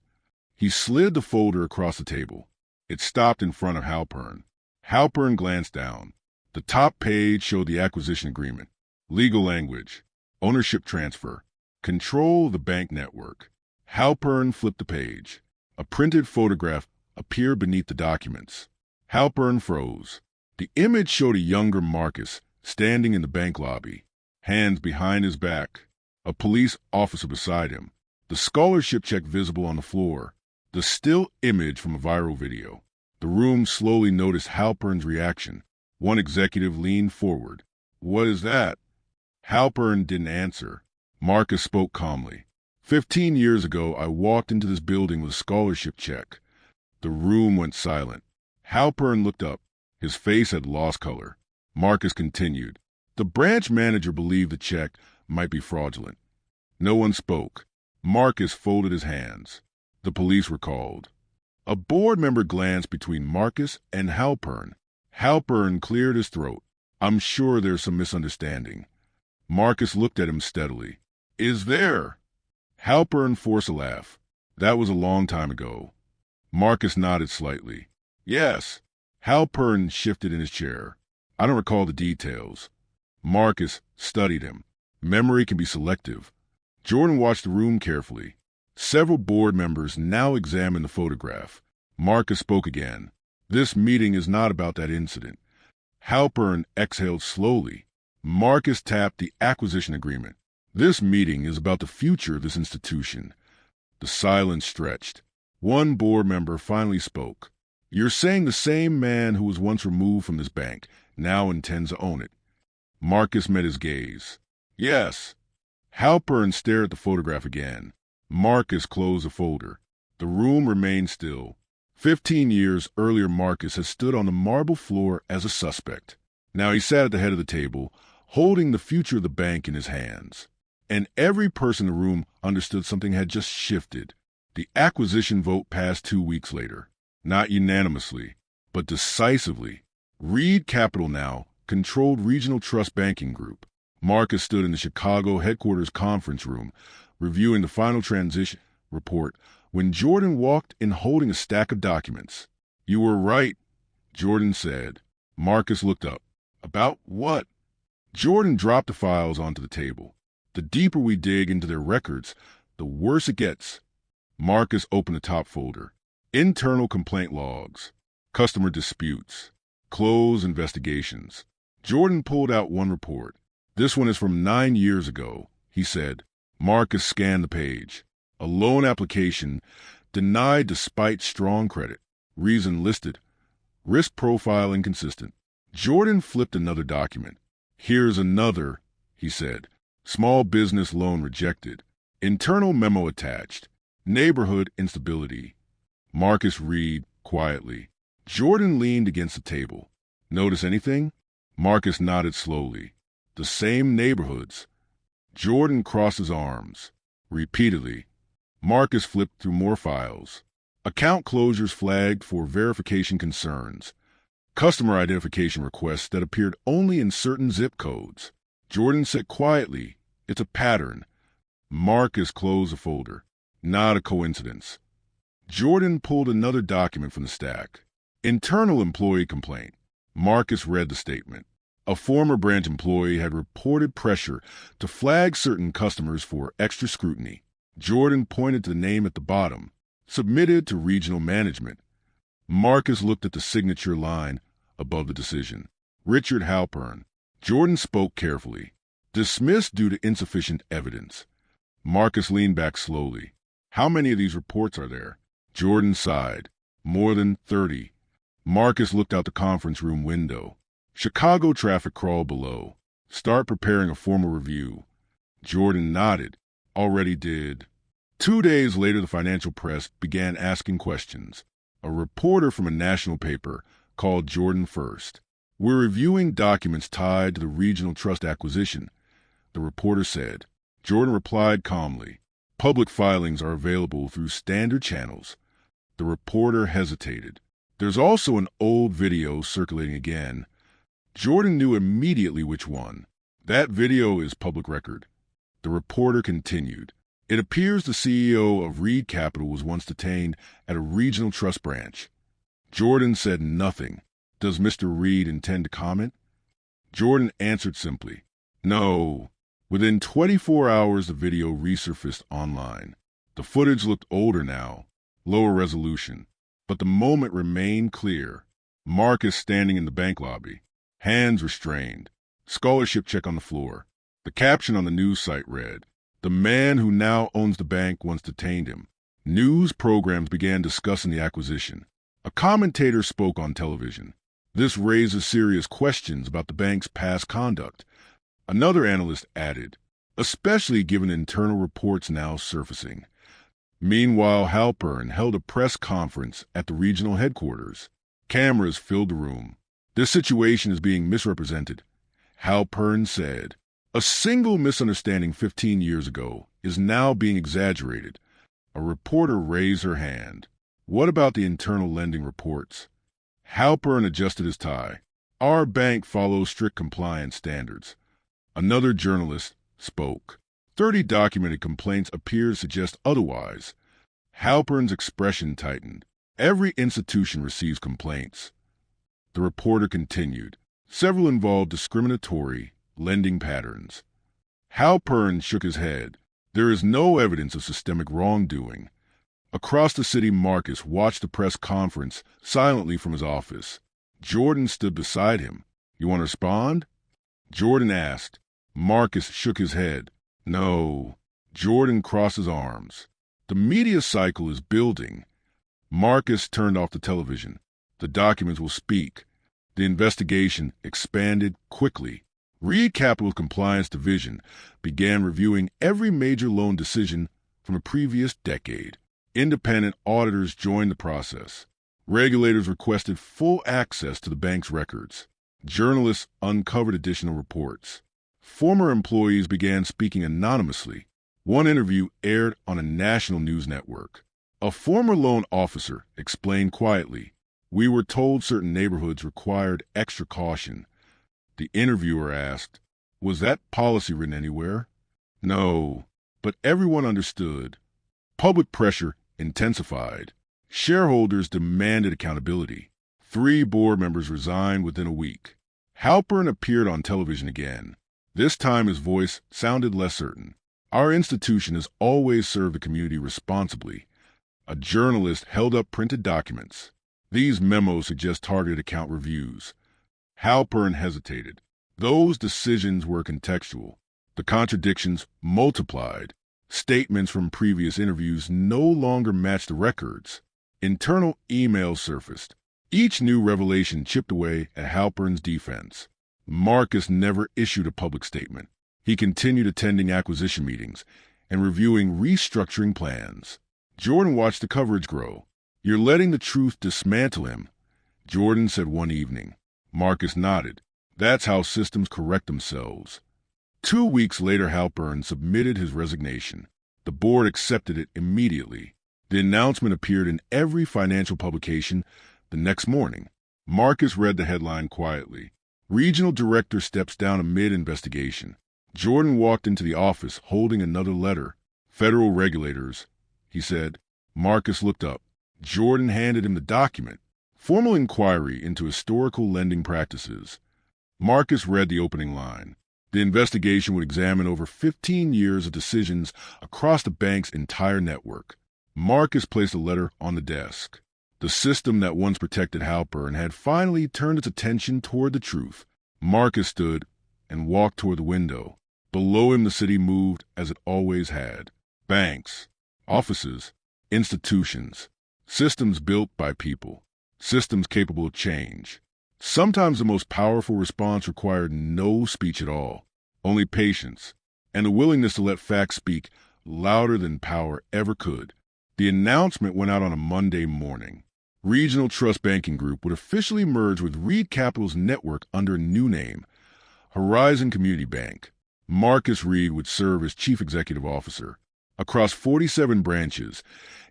He slid the folder across the table. It stopped in front of Halpern. Halpern glanced down. The top page showed the acquisition agreement. Legal language. Ownership transfer. Control the bank network. Halpern flipped the page. A printed photograph appeared beneath the documents. Halpern froze. The image showed a younger Marcus standing in the bank lobby, hands behind his back, a police officer beside him, the scholarship check visible on the floor, the still image from a viral video. The room slowly noticed Halpern's reaction. One executive leaned forward. "What is that?" Halpern didn't answer. Marcus spoke calmly. 15 years ago, I walked into this building with a scholarship check." The room went silent. Halpern looked up. His face had lost color. Marcus continued. "The branch manager believed the check might be fraudulent." No one spoke. Marcus folded his hands. The police were called. A board member glanced between Marcus and Halpern. Halpern cleared his throat. "I'm sure there's some misunderstanding." Marcus looked at him steadily. "Is there?" Halpern forced a laugh. "That was a long time ago." Marcus nodded slightly. "Yes." Halpern shifted in his chair. "I don't recall the details." Marcus studied him. Memory can be selective. Jordan watched the room carefully. Several board members now examined the photograph. Marcus spoke again. "This meeting is not about that incident." Halpern exhaled slowly. Marcus tapped the acquisition agreement. "This meeting is about the future of this institution." The silence stretched. One board member finally spoke. "You're saying the same man who was once removed from this bank now intends to own it." Marcus met his gaze. "Yes." Halpern stared at the photograph again. Marcus closed the folder. The room remained still. 15 years earlier, Marcus had stood on the marble floor as a suspect. Now he sat at the head of the table, holding the future of the bank in his hands. And every person in the room understood something had just shifted. The acquisition vote passed 2 weeks later. Not unanimously, but decisively. Reed Capital now controlled Regional Trust Banking Group. Marcus stood in the Chicago headquarters conference room, reviewing the final transition report, when Jordan walked in holding a stack of documents. "You were right," Jordan said. Marcus looked up. "About what?" Jordan dropped the files onto the table. "The deeper we dig into their records, the worse it gets." Marcus opened the top folder. Internal complaint logs, customer disputes, closed investigations. Jordan pulled out one report. "This one is from 9 years ago," he said. Marcus scanned the page. A loan application denied despite strong credit. Reason listed: risk profile inconsistent. Jordan flipped another document. "Here's another," he said. "Small business loan rejected. Internal memo attached. Neighborhood instability." Marcus read quietly. Jordan leaned against the table. "Notice anything?" Marcus nodded slowly. "The same neighborhoods." Jordan crossed his arms. Repeatedly. Marcus flipped through more files. Account closures flagged for verification concerns. Customer identification requests that appeared only in certain zip codes. Jordan said quietly, "It's a pattern." Marcus closed the folder. "Not a coincidence." Jordan pulled another document from the stack. Internal employee complaint. Marcus read the statement. A former branch employee had reported pressure to flag certain customers for extra scrutiny. Jordan pointed to the name at the bottom. Submitted to regional management. Marcus looked at the signature line above the decision. Richard Halpern. Jordan spoke carefully. "Dismissed due to insufficient evidence." Marcus leaned back slowly. "How many of these reports are there?" Jordan sighed. "More than 30. Marcus looked out the conference room window. Chicago traffic crawled below. "Start preparing a formal review." Jordan nodded. "Already did." 2 days later, the financial press began asking questions. A reporter from a national paper called Jordan first. "We're reviewing documents tied to the regional trust acquisition," the reporter said. Jordan replied calmly. "Public filings are available through standard channels." The reporter hesitated. "There's also an old video circulating again." Jordan knew immediately which one. "That video is public record." The reporter continued. "It appears the CEO of Reed Capital was once detained at a regional trust branch." Jordan said nothing. "Does Mr. Reed intend to comment?" Jordan answered simply, "No." Within 24 hours, the video resurfaced online. The footage looked older now, lower resolution, but the moment remained clear. Marcus standing in the bank lobby, hands restrained, scholarship check on the floor. The caption on the news site read, "The man who now owns the bank once detained him." News programs began discussing the acquisition. A commentator spoke on television. "This raises serious questions about the bank's past conduct." Another analyst added, "especially given internal reports now surfacing." Meanwhile, Halpern held a press conference at the regional headquarters. Cameras filled the room. "This situation is being misrepresented," Halpern said. "A single misunderstanding 15 years ago is now being exaggerated." A reporter raised her hand. "What about the internal lending reports?" Halpern adjusted his tie. "Our bank follows strict compliance standards." Another journalist spoke. 30 documented complaints appear to suggest otherwise." Halpern's expression tightened. "Every institution receives complaints." The reporter continued. "Several involved discriminatory lending patterns." Halpern shook his head. "There is no evidence of systemic wrongdoing." Across the city, Marcus watched the press conference silently from his office. Jordan stood beside him. "You want to respond?" Jordan asked. Marcus shook his head. "No." Jordan crossed his arms. "The media cycle is building." Marcus turned off the television. "The documents will speak." The investigation expanded quickly. Reed Capital's Compliance Division began reviewing every major loan decision from the previous decade. Independent auditors joined the process. Regulators requested full access to the bank's records. Journalists uncovered additional reports. Former employees began speaking anonymously. One interview aired on a national news network. A former loan officer explained quietly, We were told certain neighborhoods required extra caution. The interviewer asked, "Was that policy written anywhere?" No, but everyone understood. Public pressure intensified. Shareholders demanded accountability. 3 board members resigned within a week. Halpern appeared on television again. This time his voice sounded less certain. "Our institution has always served the community responsibly." A journalist held up printed documents. "These memos suggest targeted account reviews." Halpern hesitated. Those decisions were contextual. The contradictions multiplied. Statements from previous interviews no longer matched the records. Internal emails surfaced. Each new revelation chipped away at Halpern's defense. Marcus never issued a public statement. He continued attending acquisition meetings and reviewing restructuring plans. Jordan watched the coverage grow. "You're letting the truth dismantle him," Jordan said one evening. Marcus nodded. "That's how systems correct themselves." 2 weeks later, Halpern submitted his resignation. The board accepted it immediately. The announcement appeared in every financial publication the next morning. Marcus read the headline quietly. "Regional Director steps down amid investigation." Jordan walked into the office holding another letter. "Federal regulators," he said. Marcus looked up. Jordan handed him the document. "Formal inquiry into historical lending practices." Marcus read the opening line. The investigation would examine over 15 years of decisions across the bank's entire network. Marcus placed the letter on the desk. The system that once protected Halpern had finally turned its attention toward the truth. Marcus stood and walked toward the window. Below him, the city moved as it always had. Banks, offices, institutions, systems built by people, systems capable of change. Sometimes the most powerful response required no speech at all, only patience, and the willingness to let facts speak louder than power ever could. The announcement went out on a Monday morning. Regional Trust Banking Group would officially merge with Reed Capital's network under a new name, Horizon Community Bank. Marcus Reed would serve as chief executive officer. Across 47 branches,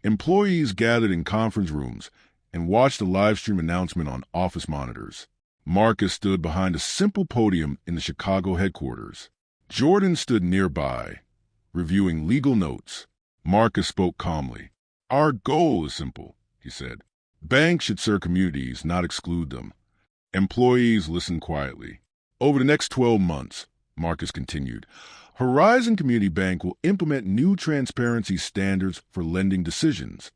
employees gathered in conference rooms and watched the live stream announcement on office monitors. Marcus stood behind a simple podium in the Chicago headquarters. Jordan stood nearby, reviewing legal notes. Marcus spoke calmly. "Our goal is simple," he said. "Banks should serve communities, not exclude them." Employees listened quietly. "Over the next 12 months, Marcus continued, Horizon Community Bank will implement new transparency standards for lending decisions."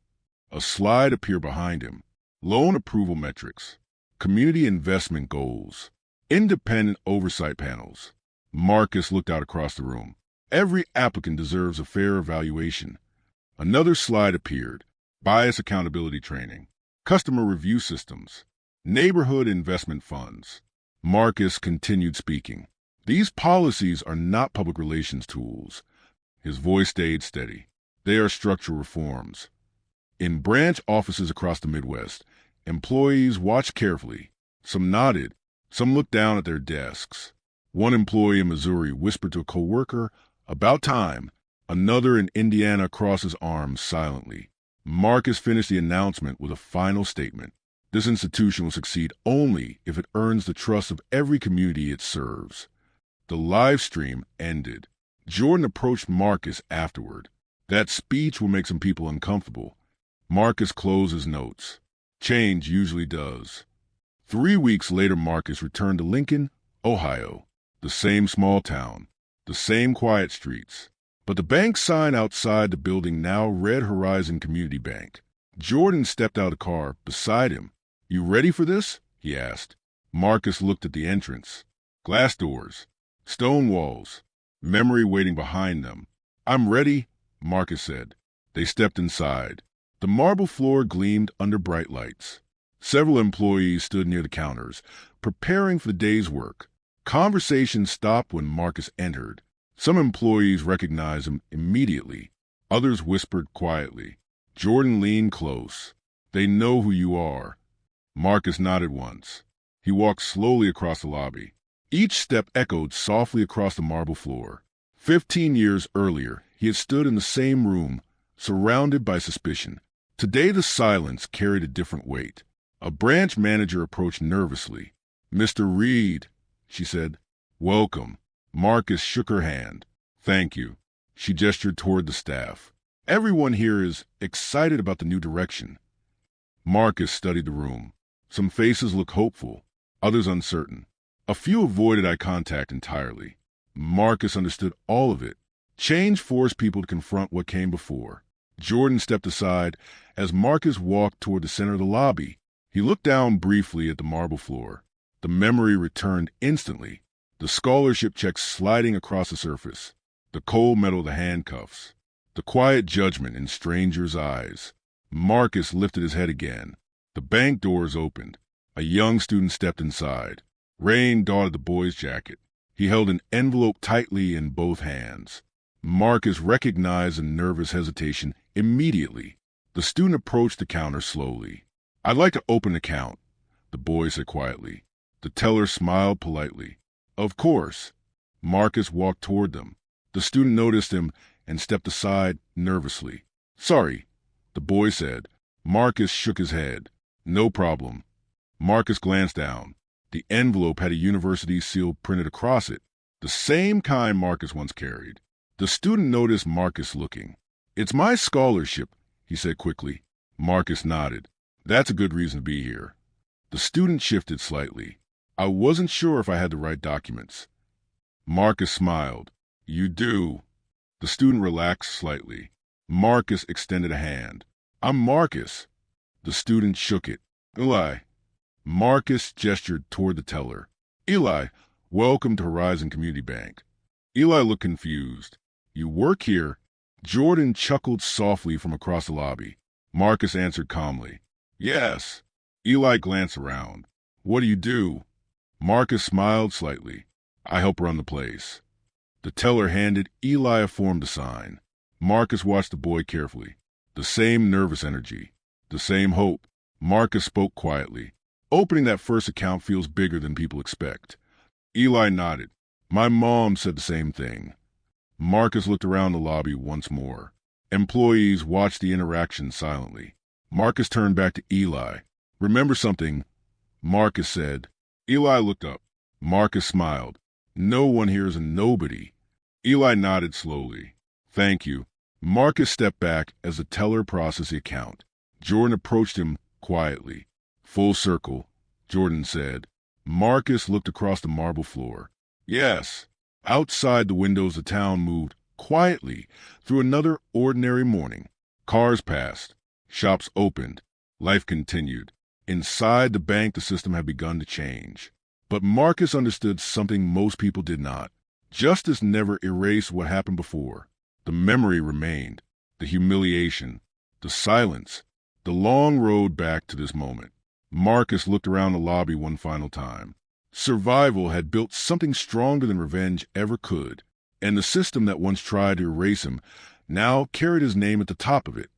A slide appeared behind him. Loan approval metrics, community investment goals, independent oversight panels. Marcus looked out across the room. "Every applicant deserves a fair evaluation." Another slide appeared. Bias accountability training, customer review systems, neighborhood investment funds. Marcus continued speaking. "These policies are not public relations tools." His voice stayed steady. "They are structural reforms." In branch offices across the Midwest, employees watched carefully. Some nodded. Some looked down at their desks. One employee in Missouri whispered to a coworker, "About time." Another in Indiana crossed his arms silently. Marcus finished the announcement with a final statement. This institution will succeed only if it earns the trust of every community it serves. The live stream ended. Jordan approached Marcus afterward. "That speech will make some people uncomfortable." Marcus closed his notes. Change usually does. 3 weeks later, Marcus returned to Lincoln, Ohio. The same small town, the same quiet streets. But the bank sign outside the building now read Horizon Community Bank. Jordan stepped out of the car beside him. "You ready for this?" he asked. Marcus looked at the entrance. Glass doors, stone walls, memory waiting behind them. "I'm ready," Marcus said. They stepped inside. The marble floor gleamed under bright lights. Several employees stood near the counters, preparing for the day's work. Conversation stopped when Marcus entered. Some employees recognized him immediately. Others whispered quietly. Jordan leaned close. "They know who you are." Marcus nodded once. He walked slowly across the lobby. Each step echoed softly across the marble floor. 15 years earlier, he had stood in the same room, surrounded by suspicion. Today the silence carried a different weight. A branch manager approached nervously. "Mr. Reed," she said. "Welcome." Marcus shook her hand. "Thank you." She gestured toward the staff. "Everyone here is excited about the new direction." Marcus studied the room. Some faces looked hopeful, others uncertain. A few avoided eye contact entirely. Marcus understood all of it. Change forced people to confront what came before. Jordan stepped aside as Marcus walked toward the center of the lobby. He looked down briefly at the marble floor. The memory returned instantly. The scholarship checks sliding across the surface. The cold metal of the handcuffs. The quiet judgment in strangers' eyes. Marcus lifted his head again. The bank doors opened. A young student stepped inside. Rain dotted the boy's jacket. He held an envelope tightly in both hands. Marcus recognized a nervous hesitation immediately. The student approached the counter slowly. "I'd like to open an account," the boy said quietly. The teller smiled politely. "Of course." Marcus walked toward them. The student noticed him and stepped aside nervously. "Sorry," the boy said. Marcus shook his head. "No problem." Marcus glanced down. The envelope had a university seal printed across it, the same kind Marcus once carried. The student noticed Marcus looking. "It's my scholarship," he said quickly. Marcus nodded. "That's a good reason to be here." The student shifted slightly. "I wasn't sure if I had the right documents." Marcus smiled. "You do." The student relaxed slightly. Marcus extended a hand. "I'm Marcus." The student shook it. "Eli." Marcus gestured toward the teller. "Eli, welcome to Horizon Community Bank." Eli looked confused. "You work here?" Jordan chuckled softly from across the lobby. Marcus answered calmly. "Yes." Eli glanced around. "What do you do?" Marcus smiled slightly. "I help run the place." The teller handed Eli a form to sign. Marcus watched the boy carefully. The same nervous energy. The same hope. Marcus spoke quietly. "Opening that first account feels bigger than people expect." Eli nodded. "My mom said the same thing." Marcus looked around the lobby once more. Employees watched the interaction silently. Marcus turned back to Eli. "Remember something," Marcus said. Eli looked up. Marcus smiled. "No one here is a nobody." Eli nodded slowly. "Thank you." Marcus stepped back as the teller processed the account. Jordan approached him quietly. "Full circle," Jordan said. Marcus looked across the marble floor. "Yes." Outside the windows, the town moved quietly through another ordinary morning. Cars passed. Shops opened. Life continued. Inside the bank, the system had begun to change. But Marcus understood something most people did not. Justice never erased what happened before. The memory remained. The humiliation. The silence. The long road back to this moment. Marcus looked around the lobby one final time. Survival had built something stronger than revenge ever could, and the system that once tried to erase him now carried his name at the top of it.